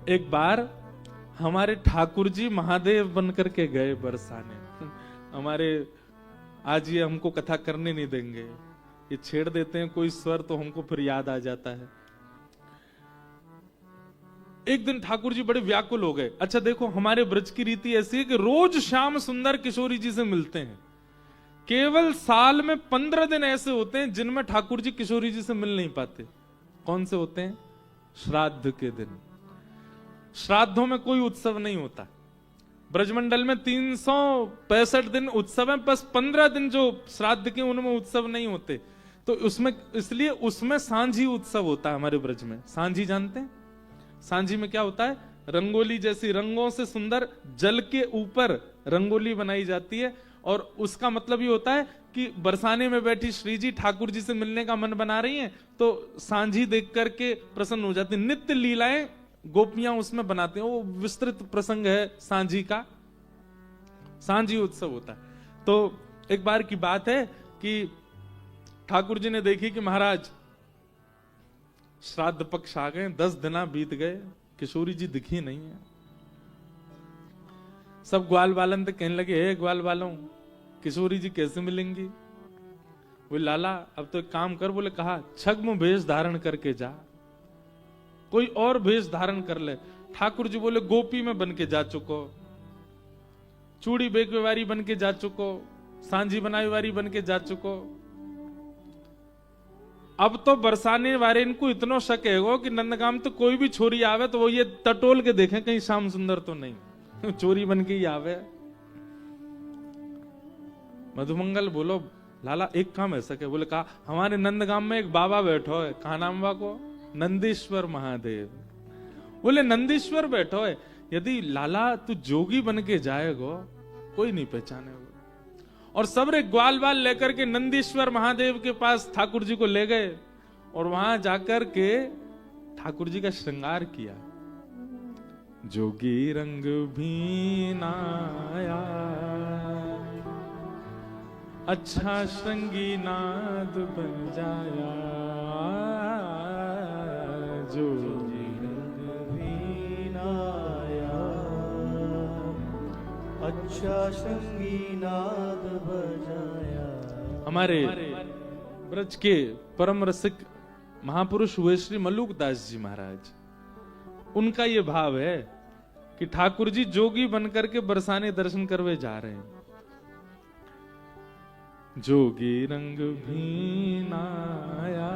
एक बार हमारे ठाकुर जी महादेव बनकर के गए बरसाने। हमारे आज ये हमको कथा करने नहीं देंगे, ये छेड़ देते हैं कोई स्वर तो हमको फिर याद आ जाता है। एक दिन ठाकुर जी बड़े व्याकुल हो गए। अच्छा देखो, हमारे ब्रज की रीति ऐसी है कि रोज श्याम सुंदर किशोरी जी से मिलते हैं। केवल साल में 15 दिन ऐसे होते हैं जिनमें ठाकुर जी किशोरी जी से मिल नहीं पाते। कौन से होते हैं? श्राद्ध के दिन। श्राद्धों में कोई उत्सव नहीं होता। ब्रजमंडल में 365 दिन उत्सव है, बस 15 दिन जो श्राद्ध के उनमें उत्सव नहीं होते। तो उसमें इसलिए उसमें सांझी उत्सव होता है हमारे ब्रज में। सांझी जानते हैं? सांझी में क्या होता है? रंगोली जैसी रंगों से सुंदर जल के ऊपर रंगोली बनाई जाती है, और उसका मतलब ये होता है कि बरसाने में बैठी श्री जी ठाकुर जी से मिलने का मन बना रही हैं, तो सांझी देख करके प्रसन्न हो जाती। नित्य लीलाएं गोपियां उसमें बनाते हैं। वो विस्तृत प्रसंग है सांझी का। सांझी उत्सव होता है। तो एक बार की बात है कि ठाकुर जी ने देखी कि महाराज श्राद्ध पक्ष आ गए, 10 दिन बीत गए, किशोरी जी दिखी नहीं है। सब ग्वाल बालन तो कहने लगे, हे ग्वाल बालों, किशोरी जी कैसे मिलेंगी? वो लाला अब तो एक काम कर, बोले कहा छद्म भेष धारण करके जा, कोई और भेष धारण कर ले। ठाकुर जी बोले गोपी में बन के जा चुको, चूड़ी बेचने वाली बन के जा चुको, सांझी बनाई वाली बन के जा चुको। अब तो बरसाने वाले इनको इतना शक है कि नंदगाम तो कोई भी छोरी आवे तो वो ये टटोल के देखें कहीं श्याम सुंदर तो नहीं, चोरी बन के ही आवे। मधुमंगल बोलो लाला एक काम ऐसा क्या? बोले कहा हमारे नंदगाम में एक बाबा बैठो है, कहा नाम बा को? नंदीश्वर महादेव। बोले नंदीश्वर बैठो है, यदि लाला तू जोगी बन के जाएगो कोई नहीं पहचानेगा। और सबरे ग्वाल बाल लेकर के नंदीश्वर महादेव के पास ठाकुर जी को ले गए, और वहां जाकर के ठाकुर जी का श्रृंगार किया। जोगी रंग भी नाया, अच्छा श्रृंगी नाद बन जाया। जोगी रंग भी नाया, अच्छा श्रृंगी नाद बजाया। हमारे ब्रज के परम रसिक महापुरुष हुए श्री मल्लुकदास जी महाराज, उनका ये भाव है कि ठाकुर जी जोगी बनकर के बरसाने दर्शन करवे जा रहे हैं। जोगी रंग भी नाया,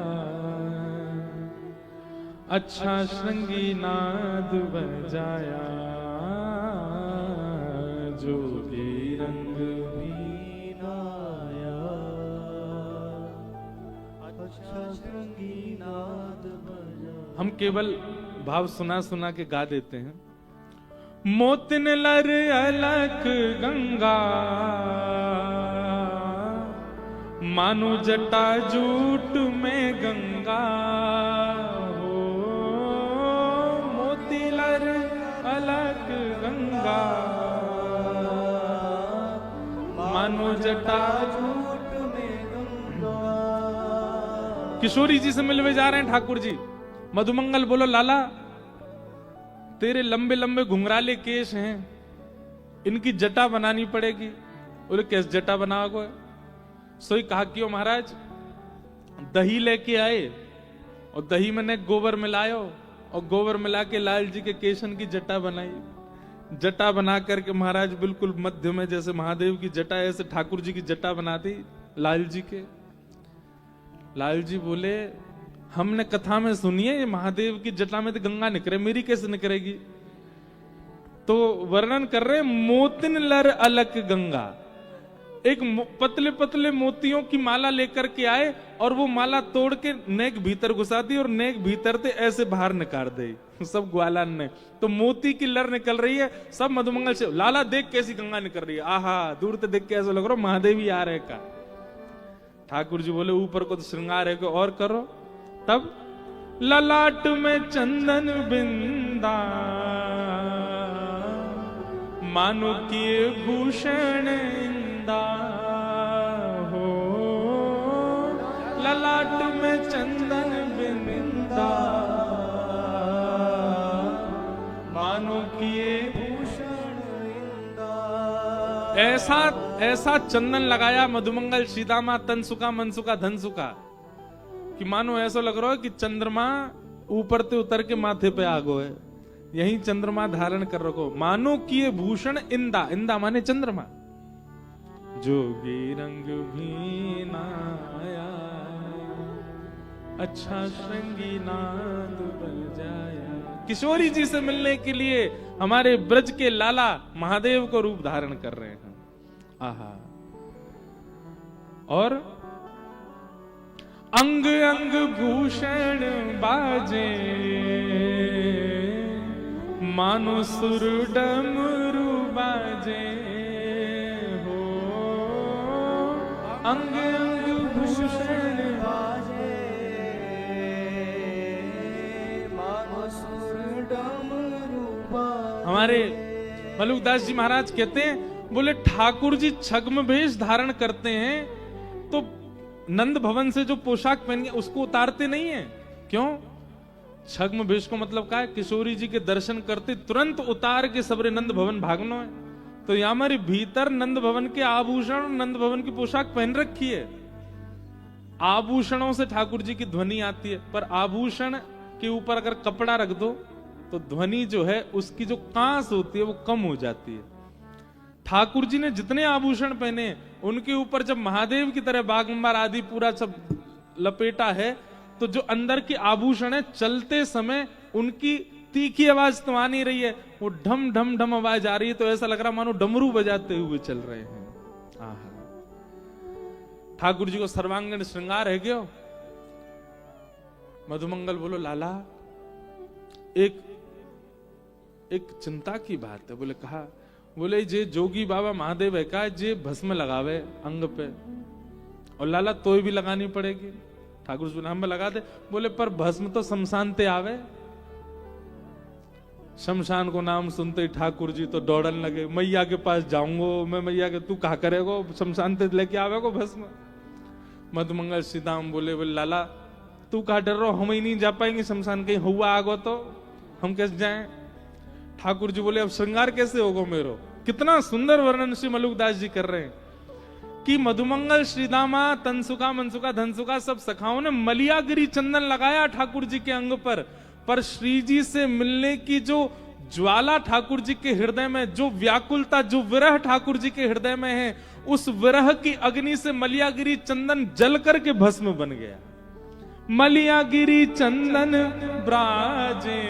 अच्छा श्रृंगी नाद बजाया। जोगी रंग भी नाया, अच्छा श्रृंगी नाद बजाया। हम केवल भाव सुना सुना के गा देते हैं। मोतिन लर अलख गंगा, मानो जटा जूट में गंगा हो। मोती लर अलख गंगा, मानो जटा जूट में गंगा। किशोरी जी से मिलवे जा रहे हैं ठाकुर जी। मधुमंगल बोलो लाला तेरे लंबे लंबे घुंघराले केश हैं, इनकी जटा बनानी पड़ेगी। बोले कैसे जटा बनाओगे? सोई कहा क्यों महाराज? दही लेके आए और दही में ने गोबर मिलायो, और गोबर मिला के लाल जी के केशन की जटा बनाई। जटा बना करके महाराज बिल्कुल मध्य में जैसे महादेव की जटा, ऐसे ठाकुर जी की जटा बना दी लाल जी के। लाल जी बोले हमने कथा में सुनी है ये महादेव की जटा में तो गंगा निकले, मेरी कैसे निकलेगी? तो वर्णन कर रहे मोतिन लर अलक गंगा। एक पतले पतले मोतियों की माला लेकर के आए, और वो माला तोड़ के नेक भीतर घुसा दी, और नेक भीतर से ऐसे बाहर निकाल दे सब ग्वालान ने। तो मोती की लर निकल रही है। सब मधुमंगल से लाला देख कैसी गंगा निकल रही है, आहा दूर से देख के ऐसा लग रहा महादेव ही आ रहे का। ठाकुर जी बोले ऊपर को तो श्रृंगार है को और करो। तब ललाट में चंदन बिंदा, मानो किए भूषण इंदा हो। ललाट में चंदन बिंदा, मानो किए भूषण इंदा। ऐसा ऐसा चंदन लगाया मधुमंगल श्रीदामा तनसुका मनसुका धनसुका कि मानो ऐसा लग रहा है कि चंद्रमा ऊपर से उतर के माथे पे आ गो है, यही चंद्रमा धारण कर रखो। मानो किए भूषण इंदा, इंदा माने चंद्रमा। जोगी रंग भी नाया, अच्छा श्रृंगी नाद बजाया। किशोरी जी से मिलने के लिए हमारे ब्रज के लाला महादेव को रूप धारण कर रहे हैं। आहा। और अंग अंग भूषण बाजे, मानो सुर डमरू बाजे हो। अंग अंग भूषण बाजे, मानो सुर डमरू बाजे। हमारे मलुकदास जी महाराज कहते हैं, बोले ठाकुर जी छद्म भेष धारण करते हैं तो नंद भवन से जो पोशाक पहन के उसको उतारते नहीं है। क्यों? छद्म भेष को मतलब क्या है? किशोरी जी के दर्शन करते तुरंत उतार के सबरे नंद भवन भागना है। तो यहाँ हमारे भीतर नंद भवन के आभूषण, नंद भवन की पोशाक पहन रखी है। आभूषणों से ठाकुर जी की ध्वनि आती है, पर आभूषण के ऊपर अगर कपड़ा रख दो तो ध्वनि जो है उसकी जो कांस होती है वो कम हो जाती है। ठाकुर जी ने जितने आभूषण पहने उनके ऊपर जब महादेव की तरह बागंबर आदि पूरा सब लपेटा है, तो जो अंदर के आभूषण है चलते समय उनकी तीखी आवाज तो आ नहीं रही है, वो ढम ढम ढम आवाज आ रही है। तो ऐसा लग रहा मानो डमरू बजाते हुए चल रहे हैं। आहा। ठाकुर जी को सर्वांगीण श्रृंगार है क्यों? मधुमंगल बोलो लाला एक चिंता की बात है। बोले कहा? बोले जे जोगी बाबा महादेव है का जे भस्म लगावे अंग पे, और लाला तोय भी लगानी पड़ेगी। ठाकुर जी हम लगा दे। बोले पर भस्म तो शमशान ते आवे। शमशान को नाम सुनते ही ठाकुर जी तो दौड़न लगे, मैया के पास जाऊंगो मैं। मैया के तू कहा करेगो, शमशान ते लेके आवेगो भस्म। मधुमंगल सीताम बोले लाला तू कहा डर रहो, हम ही नहीं जा पाएंगे शमशान, कहीं हुआ आगो तो हम कैसे जाएं? ठाकुर जी बोले अब श्रृंगार कैसे होगा मेरो? कितना सुंदर वर्णन श्री मलुकदास जी कर रहे हैं कि मधुमंगल श्रीदामा तनसुका मनसुका धनसुका सब सखाओं ने मलियागिरी चंदन लगाया ठाकुर जी के अंग पर श्री जी से मिलने की जो ज्वाला ठाकुर जी के हृदय में, जो व्याकुलता, जो विरह ठाकुर जी के हृदय में है, उस विरह की अग्नि से मलियागिरी चंदन जल करके भस्म बन गया। मलियागिरी चंदन ब्राजे,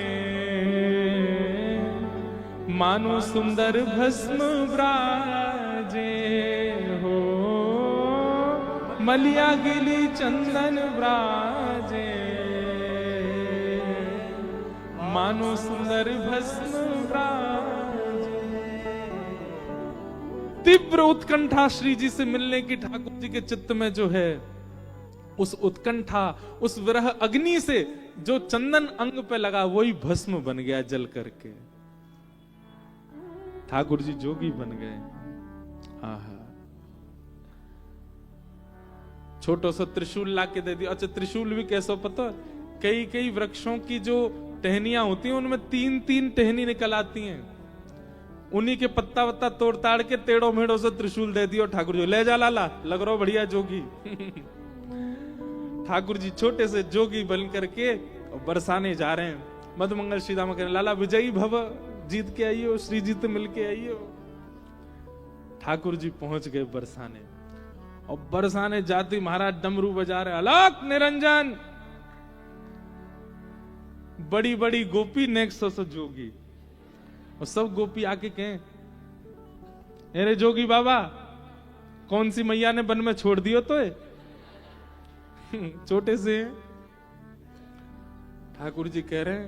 मानो सुंदर भस्म ब्राजे हो। मलियागिरी चंदन ब्राजे, मानो सुंदर भस्म ब्राजे। तीव्र उत्कंठा श्री जी से मिलने की ठाकुर जी के चित्त में जो है, उस उत्कंठा, उस विरह अग्नि से जो चंदन अंग पे लगा वही भस्म बन गया जल करके। ठाकुर जी जोगी बन गए। आहा। छोटो सा त्रिशूल ला के दे दिया। अच्छा त्रिशूल भी कैसा पता? कई कई वृक्षों की जो टहनियां होती हैं उनमें 3-3 टहनी निकल आती हैं, उन्हीं के पत्ता वत्ता तोड़ ताड़ के टेढ़ो मेढ़ो से त्रिशूल दे दियो। ठाकुर जी ले जा लाला, लग रहा बढ़िया जोगी। ठाकुर जी छोटे से जोगी बन करके बरसाने जा रहे हैं। मधुमंगल श्रीदामा कह रहे लाला विजयी भव, जीत के आइयो, श्री जी तो मिल के आइयो। ठाकुर जी पहुंच गए बरसाने, और बरसाने जाते महाराज डमरू बजा रहे, अलग निरंजन। बड़ी बड़ी गोपी नेक्स्ट सो जोगी, और सब गोपी आके कहें अरे जोगी बाबा कौन सी मैया ने वन में छोड़ दियो तो छोटे से। ठाकुर जी कह रहे हैं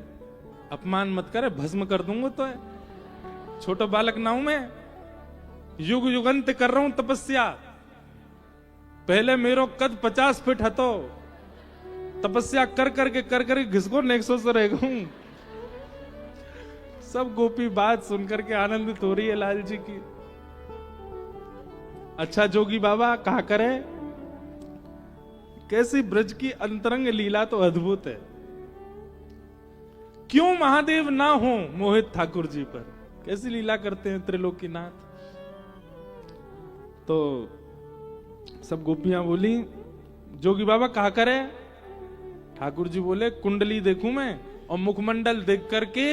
अपमान मत करे, भस्म कर दूंगा तो छोटा बालक ना हूं मैं, युग युगंत कर रहा हूं तपस्या। पहले मेरो कद 50 फीट हतो, तपस्या कर करके घिसको नेक्सो से रह गऊं। सब गोपी बात सुनकर के आनंदित हो रही है लाल जी की। अच्छा जोगी बाबा कहा करे, कैसी ब्रज की अंतरंग लीला तो अद्भुत है। क्यों महादेव ना हो मोहित ठाकुर जी पर। कैसी लीला करते हैं त्रिलोकीनाथ। तो सब गोपियां बोली जोगी बाबा कहा करे। ठाकुर जी बोले कुंडली देखूं मैं और मुखमंडल देख करके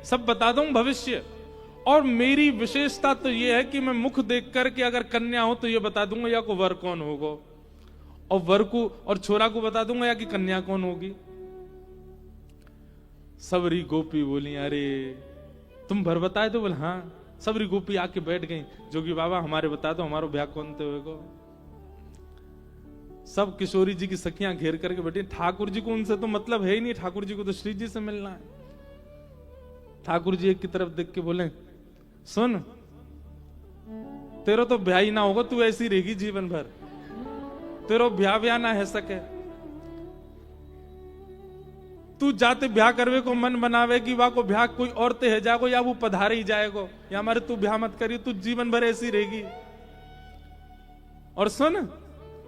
सब बता दूं भविष्य। और मेरी विशेषता तो यह है कि मैं मुख देख करके अगर कन्या हो तो यह बता दूंगा या को वर कौन होगा, और वर को और छोरा को बता दूंगा या कि कन्या कौन होगी। सबरी गोपी बोली अरे तुम भर बताए तो बोले हाँ। सबरी गोपी आके बैठ गई। जोगी बाबा हमारे बता दो हमारो ब्याह कौन थे होगा। सब किशोरी जी की सखियां घेर करके बैठी। ठाकुर जी को उनसे तो मतलब है ही नहीं, ठाकुर जी को तो श्री जी से मिलना है। ठाकुर जी एक की तरफ देख के बोले सुन तेरा तो ब्याह ही ना होगा, तू ऐसी रहेगी जीवन भर, तेरा ब्याह ना है सके। तू जाते ब्याह करवे को मन बनावे कि वाह को ब्याह कोई और ते है जाएगो या वो पधारे ही जाएगो, या हमारे तू ब्याह मत करी, तू जीवन भर ऐसी रहेगी। और सुन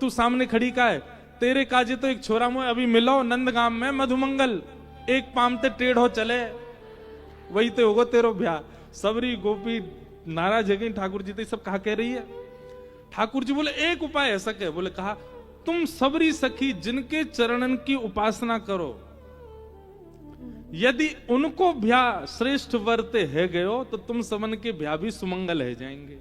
तू सामने खड़ी का है, तेरे काजे तो एक छोरा मुझे अभी मिलो नंदगाम में मधुमंगल, एक पामते टेढ़ो चले वही ते होगो तेरो ब्याह। सबरी गोपी नाराज है गई। ठाकुर जी तो सब कहा कह रही है। ठाकुर जी बोले एक उपाय ऐसा क्या। बोले कहा तुम सबरी सखी जिनके चरणन की उपासना करो, यदि उनको ब्याह श्रेष्ठ वर्ते है गयो तो तुम सबन के ब्याह भी सुमंगल है जाएंगे।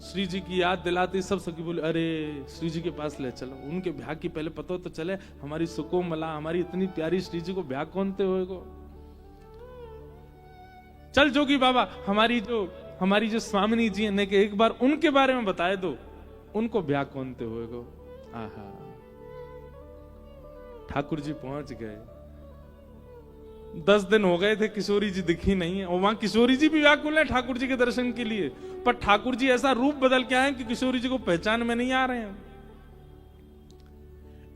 श्री जी की याद दिलाती सब सखी बोले अरे श्री जी के पास ले चलो, उनके ब्याह की पहले पता तो चले। हमारी सुकोमला हमारी इतनी प्यारी श्री जी को ब्याह कौन ते होएगो। चल जोगी बाबा हमारी जो स्वामिनी जी है कि एक बार उनके बारे में बताए दो, उनको ब्याह कौन ते होएगो। आहा ठाकुर जी पहुंच गए। 10 दिन हो गए थे किशोरी जी दिखी नहीं है, और वहां किशोरी जी भी व्याकुल है ठाकुर जी के दर्शन के लिए। पर ठाकुर जी ऐसा रूप बदल के आए कि किशोरी जी को पहचान में नहीं आ रहे हैं।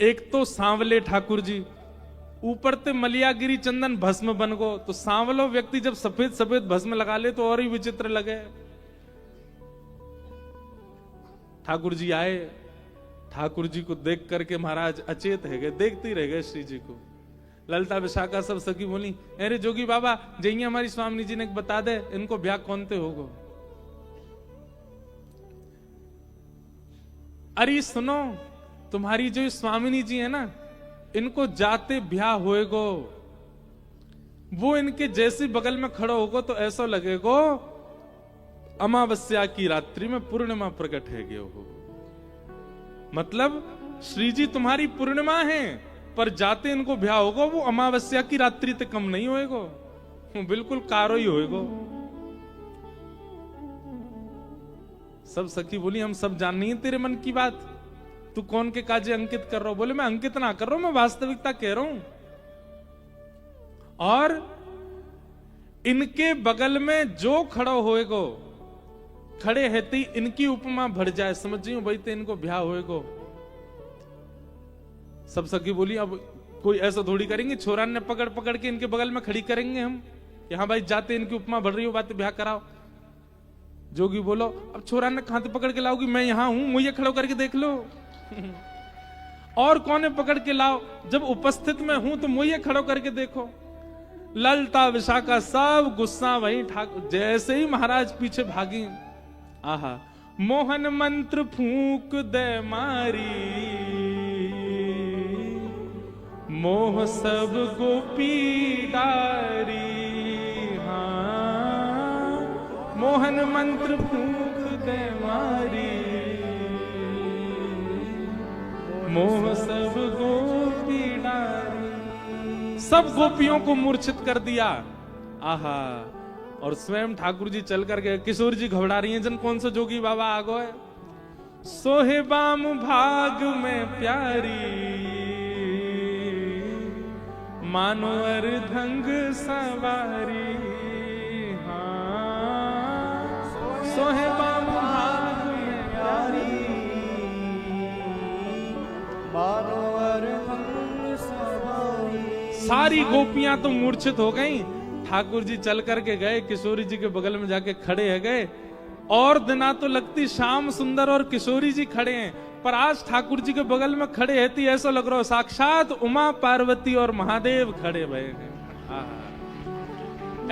एक तो सांवले ठाकुर जी, ऊपर ते मलियागिरी चंदन भस्म बन गो। तो सांवलो व्यक्ति जब सफेद सफेद भस्म लगा ले तो और ही विचित्र लगे। ठाकुर जी आए, ठाकुर जी को देख करके महाराज अचेत है गए, देखते ही रह गए श्री जी को। ललिता विशाखा सब सखी बोली अरे जोगी बाबा जइए हमारी स्वामी जी ने बता दे इनको ब्याह कौन ते होगो। अरे सुनो तुम्हारी जो स्वामिनी जी है ना, इनको जाते ब्याह होएगो, वो इनके जैसे बगल में खड़ा होगो तो ऐसा लगेगो अमावस्या की रात्रि में पूर्णिमा प्रकट है गए हो। मतलब श्री जी तुम्हारी पूर्णिमा है, पर जाते इनको ब्याह होगा वो अमावस्या की रात्रि तक कम नहीं होएगो, बिल्कुल कारो ही होएगो। सब सखी बोली हम सब जान नहीं है तेरे मन की बात, तू कौन के काजे अंकित कर रहा हो। बोले मैं अंकित ना कर रहा हूं, मैं वास्तविकता कह रहा हूं। और इनके बगल में जो खड़ा होएगो, खड़े रहते इनकी उपमा भर जाए, समझियो भाई तो इनको ब्याह होएगो। सब सखी बोली अब कोई ऐसा थोड़ी करेंगे, छोरा ने पकड़ पकड़ के इनके बगल में खड़ी करेंगे हम, यहां भाई जाते इनकी उपमा भर रही हो, बात ब्याह कराओ। जोगी बोलो अब छोरा ने कहां पकड़ के लाओगी, मैं यहां हूं, मुझे खड़ो करके देख लो। और कौन पकड़ के लाओ, जब उपस्थित में हूं तो मुझे खड़ो करके देखो। ललिता विशाखा सब गुस्सा वही ठाकुर, जैसे ही महाराज पीछे भागी, आहा मोहन मंत्र फूंक दे मारी, मोह सब गोपी डारी। हाँ मोहन मंत्र फूंक दे मारी, मोह सब गोपी डारी। सब गोपियों को मूर्छित कर दिया। आहा और स्वयं ठाकुर जी चल कर गए। किशोर जी घबरा रही हैं, जन कौन सा जोगी बाबा आ गए। सोहे बाम भाग में प्यारी, मानो अर्धंग सवारी। हाँ सोहे बाम भाग में प्यारी, मानो अर्धंग सवारी। सारी गोपियां तो मूर्छित हो गईं। ठाकुर जी चल करके गए, किशोरी जी के बगल में जाके खड़े है गए। और दिना तो लगती श्याम सुंदर और किशोरी जी खड़े हैं, पर आज ठाकुर जी के बगल में खड़े रहती ऐसा लग रहा हो साक्षात उमा पार्वती और महादेव खड़े भये हैं।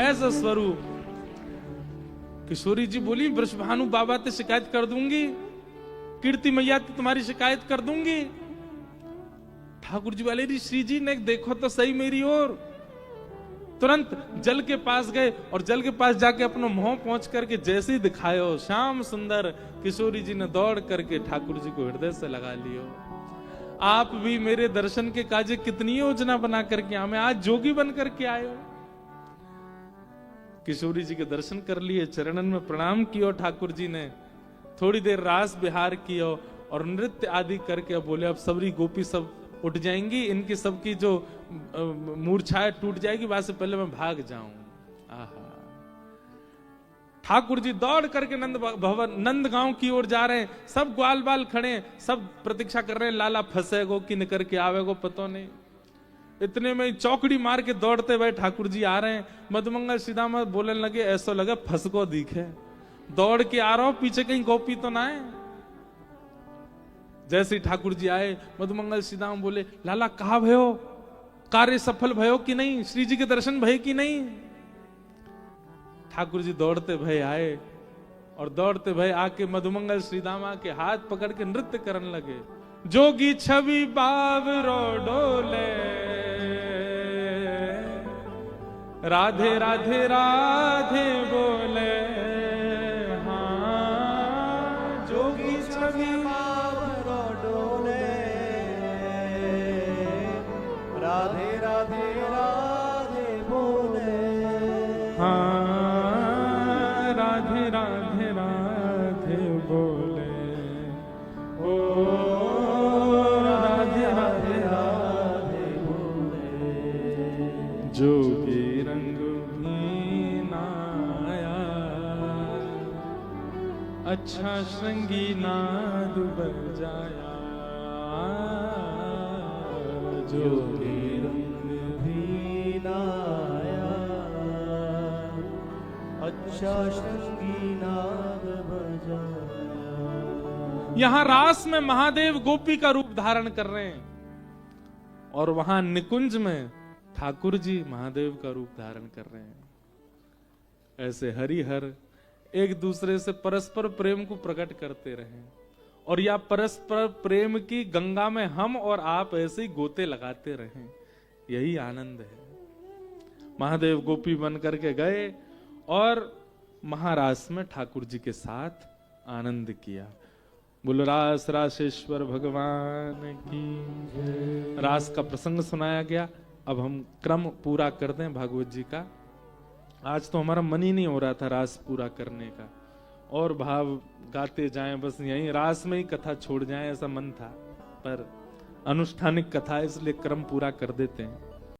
ऐसा स्वरूप। किशोरी जी बोली वृषभानु बाबा ते शिकायत कर दूंगी, कीर्ति मैया ते तुम्हारी शिकायत कर दूंगी। ठाकुर जी वाले श्री जी ने देखो तो सही मेरी ओर। तुरंत जल के पास गए और जल के पास जाके अपना मुंह पहुंच करके जैसे ही दिखायो श्याम सुंदर, किशोरी जी ने दौड़ करके ठाकुर जी को हृदय से लगा लियो। आप भी मेरे दर्शन के काजे कितनी योजना बना करके हमें आज जोगी बन करके आए हो। किशोरी जी के दर्शन कर लिए, चरणन में प्रणाम किया ठाकुर जी ने, थोड़ी देर रास विहार किया और नृत्य आदि करके अब बोले अब सबरी गोपी सब उठ जाएंगी, इनकी सबकी जो मूर्छाएं टूट जाएगी, वहां से पहले मैं भाग जाऊं। आहा, ठाकुर जी दौड़ करके नंद भवन नंद गांव की ओर जा रहे हैं। सब ग्वाल बाल खड़े, सब प्रतीक्षा कर रहे हैं, लाला फंसेगो कि निकर के आवेगो पतो नहीं। इतने में चौकड़ी मार के दौड़ते हुए ठाकुर जी आ रहे हैं। मधुमंगल सीधा बोलने लगे ऐसा लगे फंसको दिखे, दौड़ के आ रहा हूं, पीछे कहीं गोपी तो ना है। जैसे ही ठाकुर जी आए, मधुमंगल सीधा बोले लाला कहा भयो, कार्य सफल भयो कि नहीं, श्री जी के दर्शन भय कि नहीं। ठाकुर जी दौड़ते भय आए और दौड़ते भय आके मधुमंगल श्रीदामा के हाथ पकड़ के नृत्य करने लगे। जोगी छवि बावरो डोले, राधे राधे राधे बोले। हाँ, जोगी छवि बावरो डोले, राधे राधे राधे बोले। हाँ, राधे राधे राधे बोले। ओ राधे राधे राधे बोले। जोगी रंग भी नाया, अच्छा श्रृंगी नाद बजाया। जोगी रंग भी नाया, अच्छा श्रृंगी नाद बजाया। यहां रास में महादेव गोपी का रूप धारण कर रहे हैं और वहां निकुंज में ठाकुर जी महादेव का रूप धारण कर रहे हैं। ऐसे हरिहर एक दूसरे से परस्पर प्रेम को प्रकट करते रहे और या परस्पर प्रेम की गंगा में हम और आप ऐसे ही गोते लगाते रहे, यही आनंद है। महादेव गोपी बन करके गए और महारास में ठाकुर जी के साथ आनंद किया। बोलो रास रासेश्वर भगवान की। रास का प्रसंग सुनाया गया। अब हम क्रम पूरा कर दें भागवत जी का। आज तो हमारा मन ही नहीं हो रहा था रास पूरा करने का, और भाव गाते जाएं, बस यहीं रास में ही कथा छोड़ जाएं ऐसा मन था, पर अनुष्ठानिक कथा इसलिए क्रम पूरा कर देते हैं।